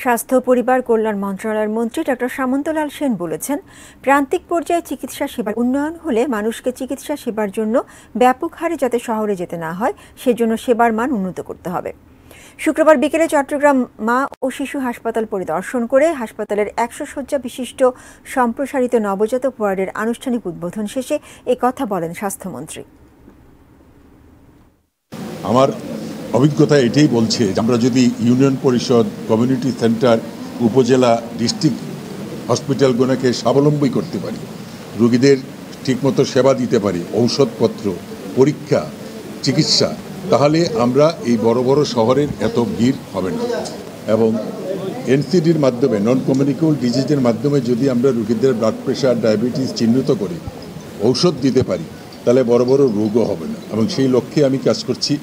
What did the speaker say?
স্বাস্থ্য ও পরিবার কল্যাণ মন্ত্রণালয়ের মন্ত্রী ডক্টর সামন্তলাল সেন বলেছেন, প্রান্তিক পর্যায়ে চিকিৎসা সেবার উন্নয়ন হলে মানুষকে চিকিৎসা সেবার জন্য ব্যাপক হারে যাতে শহরে যেতে না হয় সেজন্য সেবার মান উন্নত করতে হবে। শুক্রবার বিকেলে চট্টগ্রাম মা ও শিশু হাসপাতাল পরিদর্শন করে হাসপাতালের 100 শয্যা বিশিষ্ট সম্প্রসারিত নবজাতক ওয়ার্ডের আনুষ্ঠানিক উদ্বোধন শেষে কথা বলেন স্বাস্থ্যমন্ত্রী। আমার অভিজ্ঞতা এটাই বলছে যে আমরা যদি ইউনিয়ন পরিষদ, কমিউনিটি সেন্টার, উপজেলা, ডিস্ট্রিক্ট হসপিটালগুলোকে স্বাবলম্বী করতে পারি, রোগীদের ঠিকমতো সেবা দিতে পারি, ঔষধপত্র, পরীক্ষা, চিকিৎসা, তাহলে আমরা এই বড় বড় শহরের এত ভিড় হবে না। এবং এনসিডির মাধ্যমে, নন কমিউনিকেবল ডিজিজের মাধ্যমে যদি আমরা রোগীদের ব্লাড প্রেশার, ডায়াবেটিস চিহ্নিত করি, ঔষধ দিতে পারি, তাহলে বড় বড় রোগও হবে না। এবং সেই লক্ষ্যে আমি কাজ করছি।